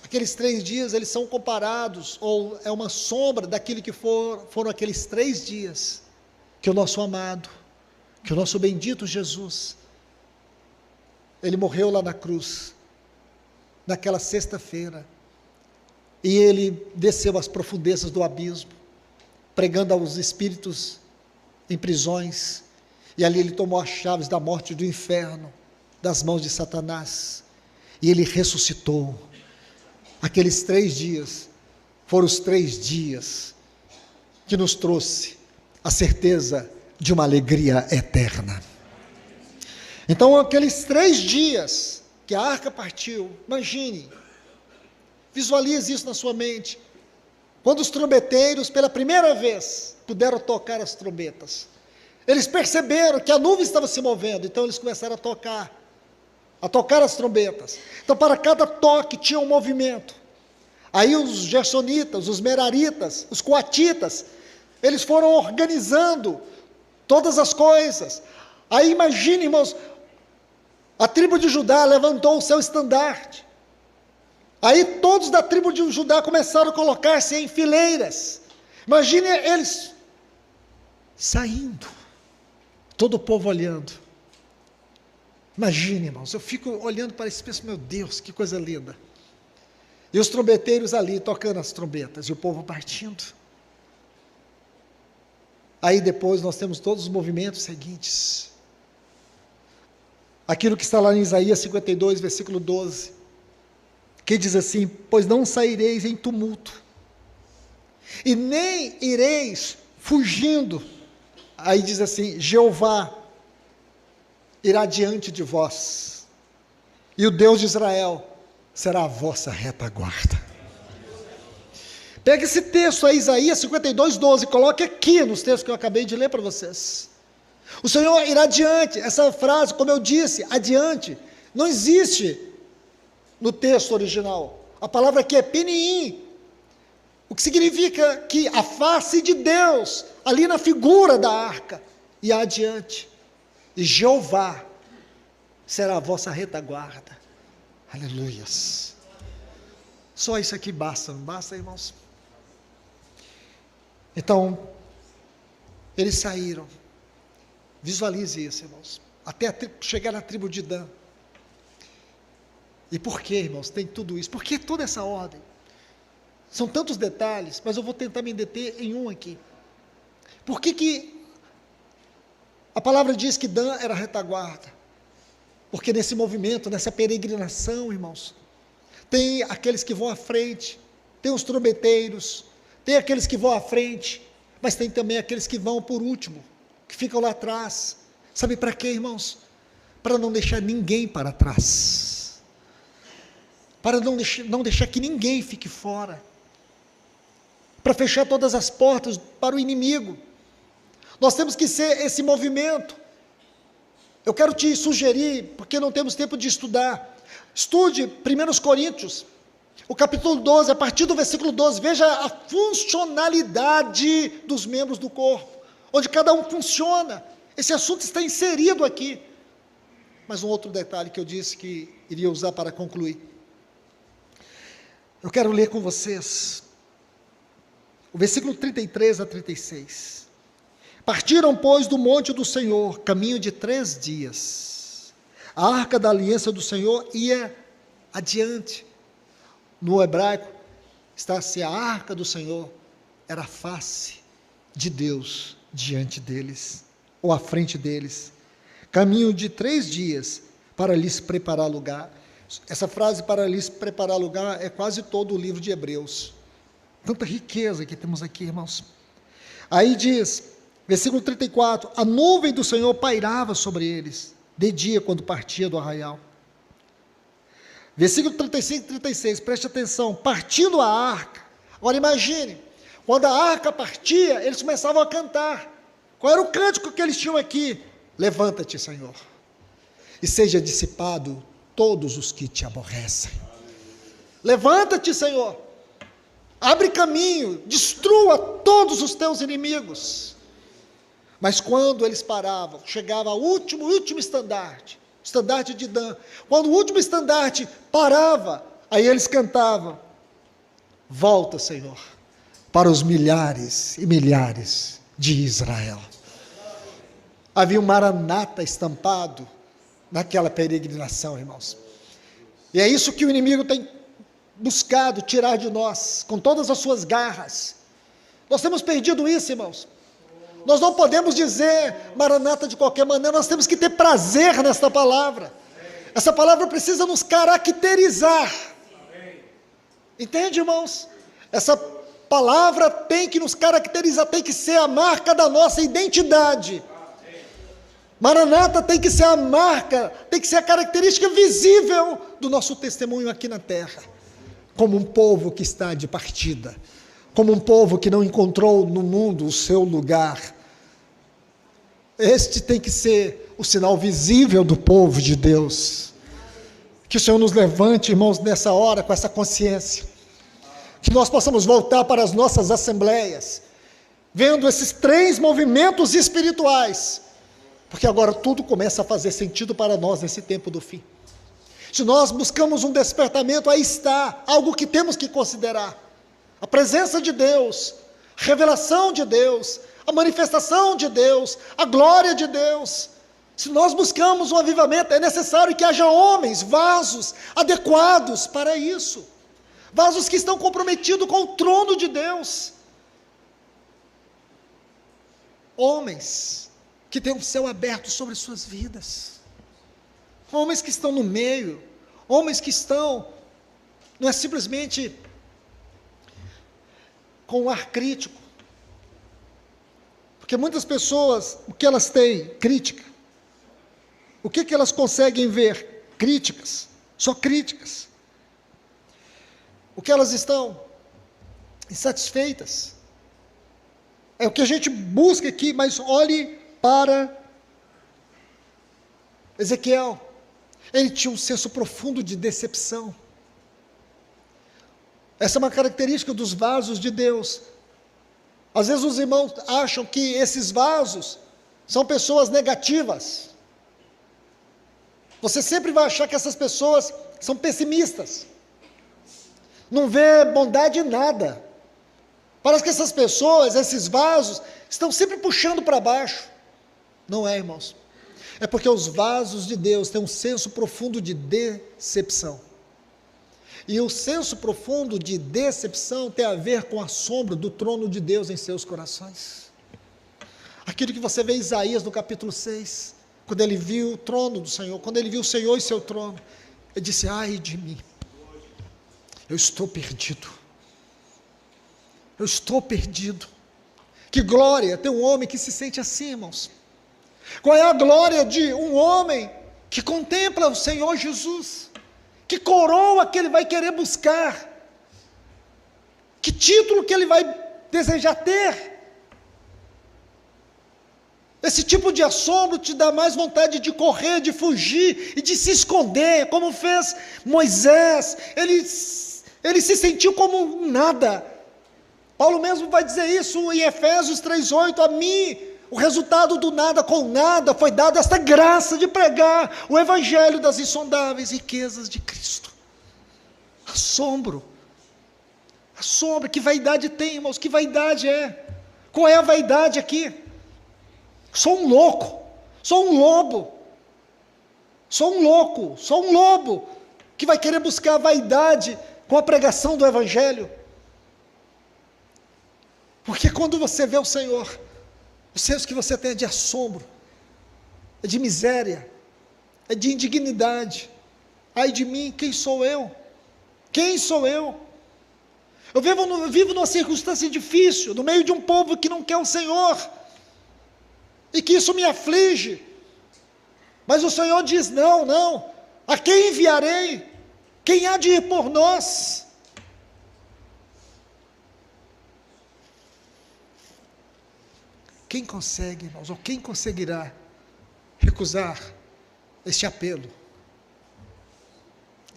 Aqueles 3 dias, eles são comparados, ou é uma sombra daquilo que foram aqueles 3 dias, que o nosso amado, que o nosso bendito Jesus, ele morreu lá na cruz, naquela sexta-feira, e ele desceu às profundezas do abismo, pregando aos espíritos em prisões, e ali ele tomou as chaves da morte e do inferno, das mãos de Satanás, e ele ressuscitou. Aqueles 3 dias, foram os 3 dias, que nos trouxe a certeza de uma alegria eterna. Então, aqueles 3 dias, que a arca partiu, imagine, visualize isso na sua mente, quando os trombeteiros, pela primeira vez, puderam tocar as trombetas, eles perceberam que a nuvem estava se movendo, então eles começaram a tocar as trombetas. Então, para cada toque tinha um movimento. Aí os gersonitas, os meraritas, os coatitas, eles foram organizando todas as coisas. Aí imagine, irmãos, a tribo de Judá levantou o seu estandarte. Aí todos da tribo de Judá começaram a colocar-se em fileiras. Imagine eles saindo, todo o povo olhando. Imagine, irmãos, eu fico olhando para isso e penso, meu Deus, que coisa linda. E os trombeteiros ali tocando as trombetas, e o povo partindo. Aí depois nós temos todos os movimentos seguintes. Aquilo que está lá em Isaías 52, versículo 12, que diz assim: pois não saireis em tumulto, e nem ireis fugindo. Aí diz assim: Jeová irá diante de vós, e o Deus de Israel será a vossa retaguarda. Pega esse texto aí, Isaías 52:12, coloque aqui nos textos que eu acabei de ler para vocês. O Senhor irá adiante. Essa frase, como eu disse, adiante, não existe no texto original. A palavra aqui é peniim, o que significa que a face de Deus, ali na figura da arca, e adiante. E Jeová será a vossa retaguarda. Aleluias. Só isso aqui basta, não basta, irmãos? Então, eles saíram. Visualize isso, irmãos. Até chegar na tribo de Dan. E por que, irmãos, tem tudo isso? Por que toda essa ordem? São tantos detalhes, mas eu vou tentar me deter em um aqui. Por que a palavra diz que Dan era a retaguarda? Porque nesse movimento, nessa peregrinação, irmãos, tem aqueles que vão à frente, tem os trombeteiros, tem aqueles que vão à frente, mas tem também aqueles que vão por último, que ficam lá atrás. Sabe para quê, irmãos? Para não deixar ninguém para trás, para não deixar que ninguém fique fora, para fechar todas as portas para o inimigo. Nós temos que ser esse movimento. Eu quero te sugerir, porque não temos tempo de estudar, estude 1 Coríntios, o capítulo 12, a partir do versículo 12, veja a funcionalidade dos membros do corpo, onde cada um funciona. Esse assunto está inserido aqui. Mas um outro detalhe que eu disse que iria usar para concluir. Eu quero ler com vocês o versículo 33 a 36. Partiram, pois, do monte do Senhor, caminho de 3 dias. A arca da aliança do Senhor ia adiante. No hebraico, está assim, a arca do Senhor era a face de Deus diante deles, ou à frente deles. Caminho de 3 dias para lhes preparar lugar. Essa frase, para lhes preparar lugar, é quase todo o livro de Hebreus. Tanta riqueza que temos aqui, irmãos. Aí diz, versículo 34, a nuvem do Senhor pairava sobre eles, de dia, quando partia do arraial. Versículo 35 e 36, preste atenção, partindo a arca. Agora imagine, quando a arca partia, eles começavam a cantar. Qual era o cântico que eles tinham aqui? Levanta-te, Senhor, e seja dissipado todos os que te aborrecem. Levanta-te, Senhor, abre caminho, destrua todos os teus inimigos. Mas quando eles paravam, chegava ao último estandarte, o estandarte de Dan. Quando o último estandarte parava, aí eles cantavam, volta, Senhor, para os milhares e milhares de Israel. Havia um Maranata estampado naquela peregrinação, irmãos. E é isso que o inimigo tem buscado tirar de nós, com todas as suas garras. Nós temos perdido isso, irmãos. Nós não podemos dizer Maranata de qualquer maneira, nós temos que ter prazer nesta palavra. Essa palavra precisa nos caracterizar. Entende, irmãos? Essa palavra tem que nos caracterizar, tem que ser a marca da nossa identidade. Maranata tem que ser a marca, tem que ser a característica visível do nosso testemunho aqui na terra. Como um povo que está de partida, como um povo que não encontrou no mundo o seu lugar. Este tem que ser o sinal visível do povo de Deus. Que o Senhor nos levante, irmãos, nessa hora, com essa consciência. Que nós possamos voltar para as nossas assembleias, vendo esses 3 movimentos espirituais, porque agora tudo começa a fazer sentido para nós nesse tempo do fim. Se nós buscamos um despertamento, aí está, algo que temos que considerar. A presença de Deus, a revelação de Deus, a manifestação de Deus, a glória de Deus. Se nós buscamos um avivamento, é necessário que haja homens, vasos adequados para isso. Vasos que estão comprometidos com o trono de Deus. Homens que têm o céu aberto sobre suas vidas. Homens que estão no meio. Homens que estão, não é simplesmente com um ar crítico, porque muitas pessoas, o que elas têm? Crítica. O que elas conseguem ver? Críticas, só críticas. O que elas estão? insatisfeitas. É o que a gente busca aqui, mas olhe para Ezequiel. Ele tinha um senso profundo de decepção. Essa é uma característica dos vasos de Deus. Às vezes os irmãos acham que esses vasos são pessoas negativas. Você sempre vai achar que essas pessoas são pessimistas. Não vê bondade em nada. Parece que essas pessoas, esses vasos, estão sempre puxando para baixo. Não é, irmãos. É porque os vasos de Deus têm um senso profundo de decepção. E o senso profundo de decepção tem a ver com o assombro do trono de Deus em seus corações. Aquilo que você vê em Isaías no capítulo 6, quando ele viu o trono do Senhor, quando ele viu o Senhor e seu trono, ele disse: ai de mim, eu estou perdido. Eu estou perdido. Que glória ter um homem que se sente assim, irmãos. Qual é a glória de um homem que contempla o Senhor Jesus? Que coroa que ele vai querer buscar? Que título que ele vai desejar ter? Esse tipo de assombro te dá mais vontade de correr, de fugir e de se esconder, como fez Moisés. Ele se sentiu como nada. Paulo mesmo vai dizer isso em Efésios 3,8, a mim, o resultado do nada com nada, foi dado esta graça de pregar o evangelho das insondáveis riquezas de Cristo. Assombro, que vaidade tem, irmãos, que vaidade é? Qual é a vaidade aqui? Sou um louco, sou um lobo, sou um lobo, que vai querer buscar a vaidade com a pregação do evangelho. Porque quando você vê o Senhor, o senso que você tem é de assombro, é de miséria, é de indignidade. Ai de mim, quem sou eu? Quem sou eu? Eu vivo numa circunstância difícil, no meio de um povo que não quer o Senhor, e que isso me aflige. Mas o Senhor diz: não, a quem enviarei? Quem há de ir por nós? Quem consegue, irmãos, ou quem conseguirá recusar este apelo?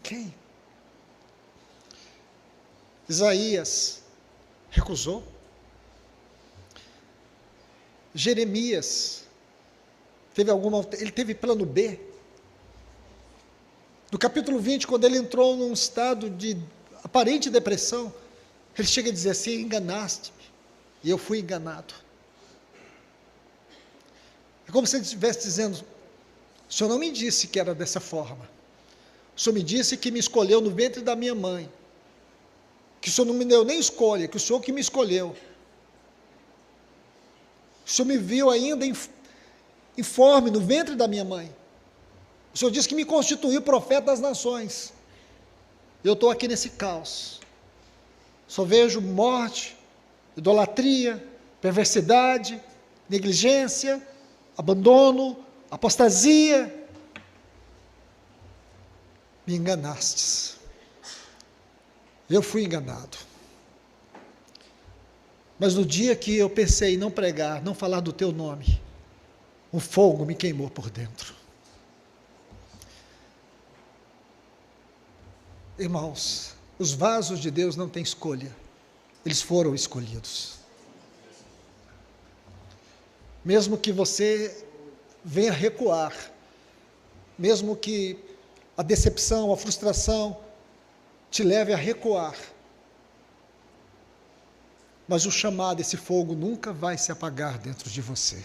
Quem? Isaías recusou. Jeremias ele teve plano B. No capítulo 20, quando ele entrou num estado de aparente depressão, ele chega a dizer assim: enganaste-me, e eu fui enganado. É como se ele estivesse dizendo: o Senhor não me disse que era dessa forma. O Senhor me disse que me escolheu no ventre da minha mãe. Que o Senhor não me deu nem escolha, que o Senhor que me escolheu. O Senhor me viu ainda informe no ventre da minha mãe. O Senhor disse que me constituiu profeta das nações. Eu estou aqui nesse caos. Só vejo morte, idolatria, perversidade, negligência, abandono, apostasia. Me enganastes. Eu fui enganado. Mas no dia que eu pensei em não pregar, não falar do teu nome, o fogo me queimou por dentro. Irmãos, os vasos de Deus não têm escolha. Eles foram escolhidos. Mesmo que você venha recuar, mesmo que a decepção, a frustração te leve a recuar, mas o chamado, esse fogo, nunca vai se apagar dentro de você.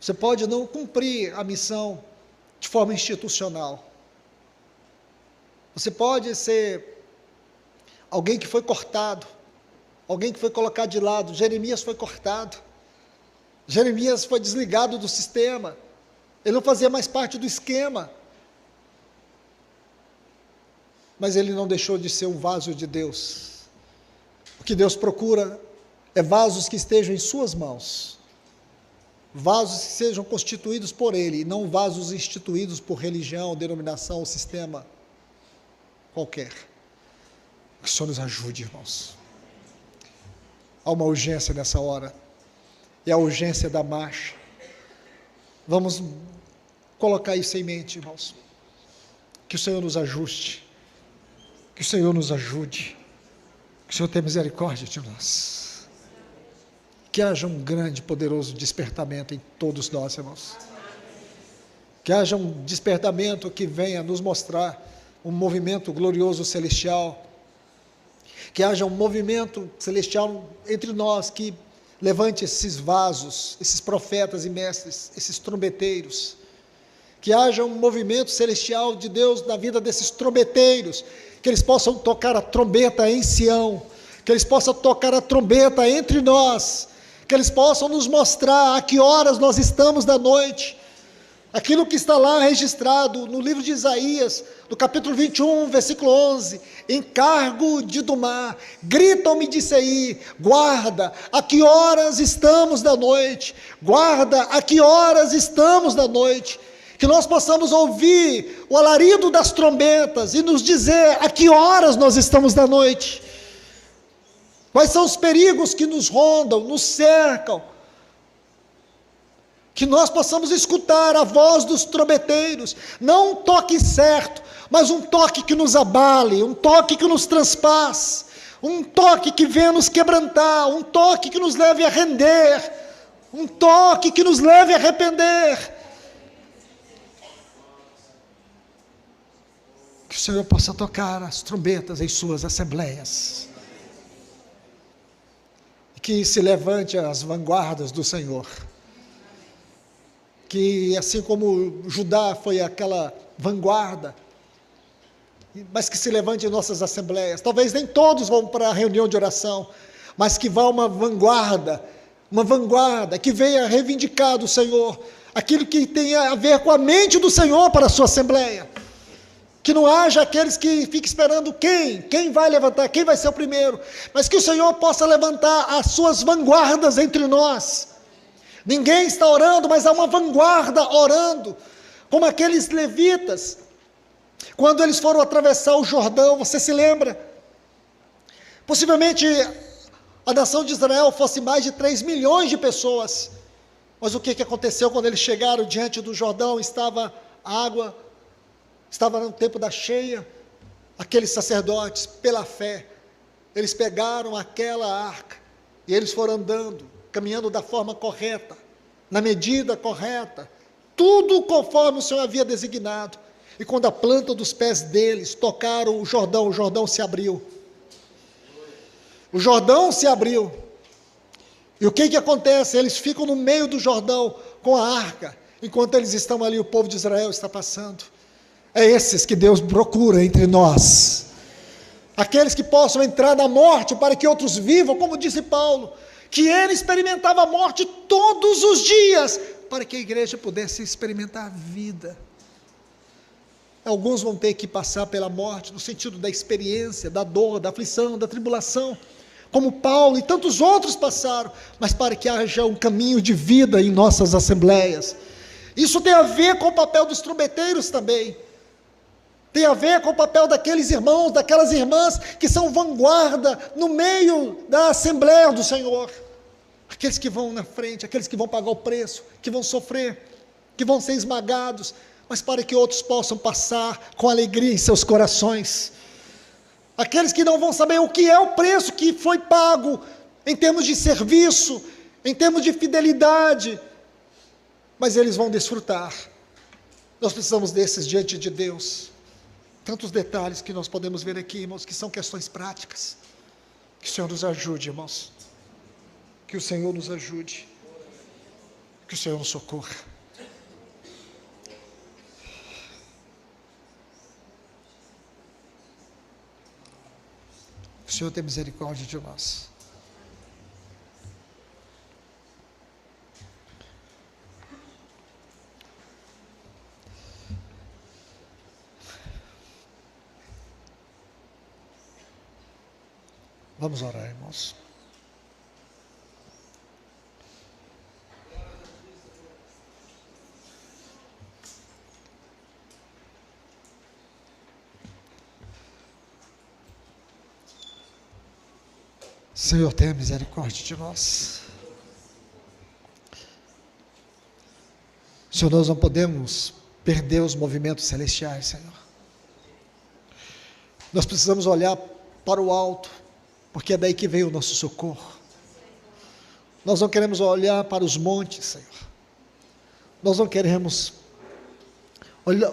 Você pode não cumprir a missão de forma institucional. Você pode ser alguém que foi cortado, alguém que foi colocado de lado. Jeremias foi cortado. Jeremias foi desligado do sistema. Ele não fazia mais parte do esquema. Mas ele não deixou de ser um vaso de Deus. O que Deus procura é vasos que estejam em suas mãos. Vasos que sejam constituídos por Ele, e não vasos instituídos por religião, denominação ou sistema qualquer. Que o Senhor nos ajude, irmãos. Há uma urgência nessa hora, e a urgência da marcha. Vamos colocar isso em mente, irmãos. Que o Senhor nos ajuste, que o Senhor nos ajude, que o Senhor tenha misericórdia de nós. Que haja um grande, poderoso despertamento em todos nós, irmãos. Que haja um despertamento que venha nos mostrar um movimento glorioso celestial. Que haja um movimento celestial entre nós, que levante esses vasos, esses profetas e mestres, esses trombeteiros. Que haja um movimento celestial de Deus na vida desses trombeteiros, que eles possam tocar a trombeta em Sião, que eles possam tocar a trombeta entre nós, que eles possam nos mostrar a que horas nós estamos da noite. Aquilo que está lá registrado no livro de Isaías, no capítulo 21, versículo 11, encargo de Dumá, gritam-me de Seir, guarda, a que horas estamos da noite, guarda, a que horas estamos da noite, que nós possamos ouvir o alarido das trombetas e nos dizer a que horas nós estamos da noite, quais são os perigos que nos rondam, nos cercam, que nós possamos escutar a voz dos trombeteiros, não um toque certo, mas um toque que nos abale, um toque que nos transpasse, um toque que venha nos quebrantar, um toque que nos leve a render, um toque que nos leve a arrepender. Que o Senhor possa tocar as trombetas em suas assembleias, e que se levante as vanguardas do Senhor, que assim como Judá foi aquela vanguarda, mas que se levante em nossas assembleias. Talvez nem todos vão para a reunião de oração, mas que vá uma vanguarda que venha reivindicar do Senhor aquilo que tenha a ver com a mente do Senhor para a sua assembleia. Que não haja aqueles que fiquem esperando quem vai levantar, quem vai ser o primeiro, mas que o Senhor possa levantar as suas vanguardas entre nós. Ninguém está orando, mas há uma vanguarda orando, como aqueles levitas, quando eles foram atravessar o Jordão, você se lembra? Possivelmente a nação de Israel fosse mais de 3 milhões de pessoas, mas o que aconteceu quando eles chegaram diante do Jordão? Estava água, estava no tempo da cheia. Aqueles sacerdotes, pela fé, eles pegaram aquela arca, e eles foram andando, caminhando da forma correta, na medida correta, tudo conforme o Senhor havia designado, e quando a planta dos pés deles tocaram o Jordão se abriu, e o que acontece? Eles ficam no meio do Jordão, com a arca, enquanto eles estão ali, o povo de Israel está passando. É esses que Deus procura entre nós, aqueles que possam entrar na morte, para que outros vivam, como disse Paulo, que ele experimentava a morte todos os dias, para que a igreja pudesse experimentar a vida. Alguns vão ter que passar pela morte, no sentido da experiência, da dor, da aflição, da tribulação, como Paulo e tantos outros passaram, mas para que haja um caminho de vida em nossas assembleias. Isso tem a ver com o papel dos trombeteiros também, tem a ver com o papel daqueles irmãos, daquelas irmãs, que são vanguarda no meio da Assembleia do Senhor, aqueles que vão na frente, aqueles que vão pagar o preço, que vão sofrer, que vão ser esmagados, mas para que outros possam passar com alegria em seus corações, aqueles que não vão saber o que é o preço que foi pago, em termos de serviço, em termos de fidelidade, mas eles vão desfrutar. Nós precisamos desses diante de Deus. Tantos detalhes que nós podemos ver aqui, irmãos, que são questões práticas. Que o Senhor nos ajude, irmãos. Que o Senhor nos ajude. Que o Senhor nos socorra. Que o Senhor tenha misericórdia de nós. Vamos orar, irmãos. Senhor, tenha misericórdia de nós. Senhor, nós não podemos perder os movimentos celestiais, Senhor. Nós precisamos olhar para o alto, porque é daí que veio o nosso socorro. Nós não queremos olhar para os montes, Senhor. Nós não queremos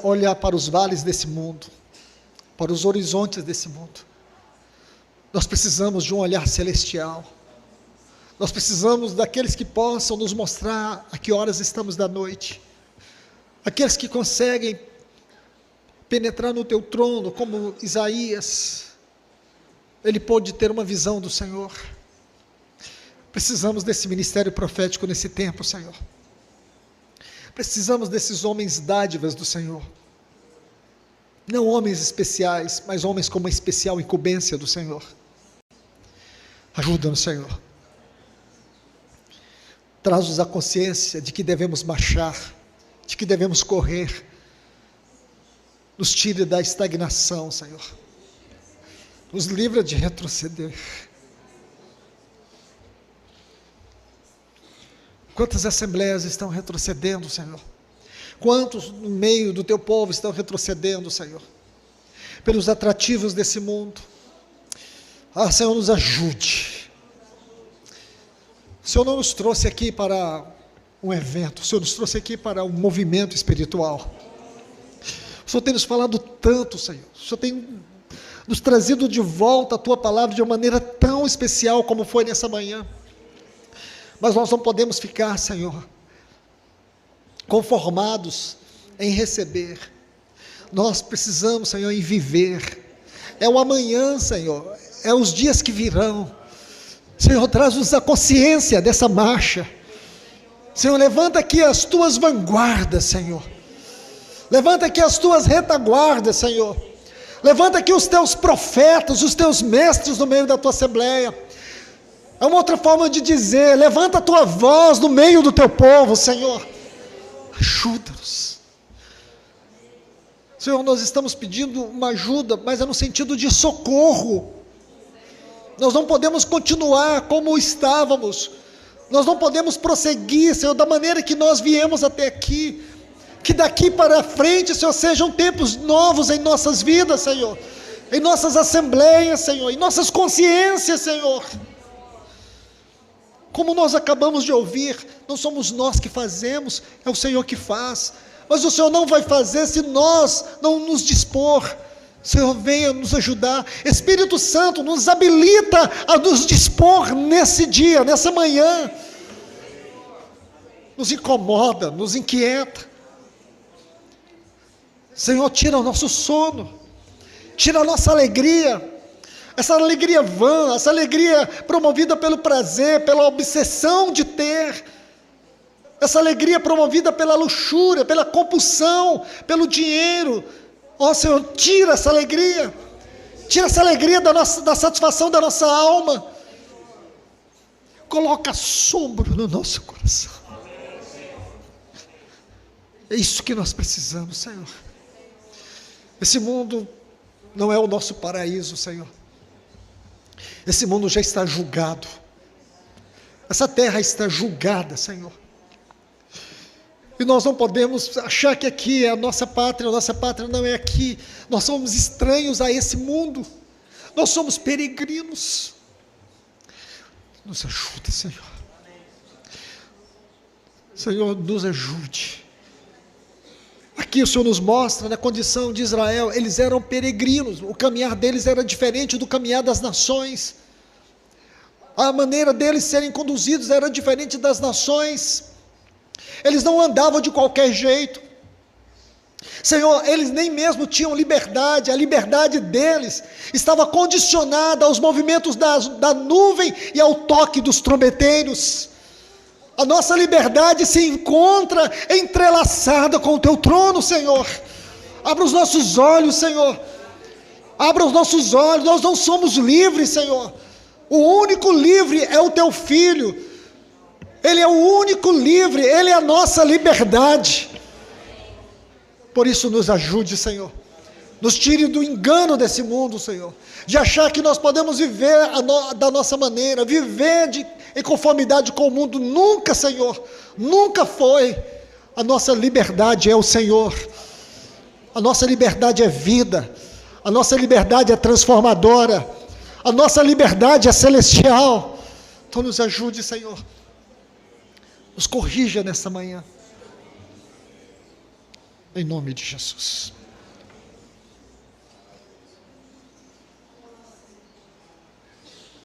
olhar para os vales desse mundo, para os horizontes desse mundo. Nós precisamos de um olhar celestial. Nós precisamos daqueles que possam nos mostrar a que horas estamos da noite. Aqueles que conseguem penetrar no teu trono, como Isaías. Ele pôde ter uma visão do Senhor. Precisamos desse ministério profético nesse tempo, Senhor. Precisamos desses homens dádivas do Senhor. Não homens especiais, mas homens com uma especial incumbência do Senhor. Ajuda-nos, Senhor. Traz-nos a consciência de que devemos marchar, de que devemos correr. Nos tire da estagnação, Senhor. Nos livra de retroceder. Quantas assembleias estão retrocedendo, Senhor? Quantos no meio do teu povo estão retrocedendo, Senhor? Pelos atrativos desse mundo. Senhor, nos ajude. O Senhor não nos trouxe aqui para um evento, o Senhor nos trouxe aqui para um movimento espiritual. O Senhor tem nos falado tanto, Senhor. O Senhor tem nos trazido de volta a tua palavra de uma maneira tão especial como foi nessa manhã. Mas nós não podemos ficar, Senhor, conformados em receber. Nós precisamos, Senhor, em viver. É o amanhã, Senhor, é os dias que virão. Senhor, traz-nos a consciência dessa marcha. Senhor, levanta aqui as tuas vanguardas, Senhor. Levanta aqui as tuas retaguardas, Senhor. Levanta aqui os teus profetas, os teus mestres no meio da tua assembleia. É uma outra forma de dizer, levanta a tua voz no meio do teu povo, Senhor. Ajuda-nos. Senhor, nós estamos pedindo uma ajuda, mas é no sentido de socorro. Nós não podemos continuar como estávamos. Nós não podemos prosseguir, Senhor, da maneira que nós viemos até aqui. Que daqui para frente, Senhor, sejam tempos novos em nossas vidas, Senhor. Em nossas assembleias, Senhor. Em nossas consciências, Senhor. Como nós acabamos de ouvir, não somos nós que fazemos, é o Senhor que faz. Mas o Senhor não vai fazer se nós não nos dispor. Senhor, venha nos ajudar. Espírito Santo, nos habilita a nos dispor nesse dia, nessa manhã. Nos incomoda, nos inquieta. Senhor, tira o nosso sono, tira a nossa alegria, essa alegria vã, essa alegria promovida pelo prazer, pela obsessão de ter, essa alegria promovida pela luxúria, pela compulsão, pelo dinheiro. Ó Senhor, tira essa alegria da satisfação da nossa alma, coloca assombro no nosso coração. É isso que nós precisamos, Senhor. Esse mundo não é o nosso paraíso, Senhor. Esse mundo já está julgado. Essa terra está julgada, Senhor. E nós não podemos achar que aqui é a nossa pátria não é aqui. Nós somos estranhos a esse mundo. Nós somos peregrinos. Nos ajude, Senhor. Senhor, nos ajude. Aqui o Senhor nos mostra, na condição de Israel, eles eram peregrinos, o caminhar deles era diferente do caminhar das nações, a maneira deles serem conduzidos era diferente das nações, eles não andavam de qualquer jeito, Senhor, eles nem mesmo tinham liberdade, a liberdade deles estava condicionada aos movimentos da nuvem e ao toque dos trombeteiros. A nossa liberdade se encontra entrelaçada com o teu trono, Senhor. Abra os nossos olhos, Senhor. Abra os nossos olhos. Nós não somos livres, Senhor. O único livre é o teu Filho. Ele é o único livre. Ele é a nossa liberdade. Por isso nos ajude, Senhor. Nos tire do engano desse mundo, Senhor, de achar que nós podemos viver da nossa maneira, viver em conformidade com o mundo. Nunca, Senhor, nunca foi. A nossa liberdade é o Senhor, a nossa liberdade é vida, a nossa liberdade é transformadora, a nossa liberdade é celestial. Então nos ajude, Senhor, nos corrija nessa manhã, em nome de Jesus.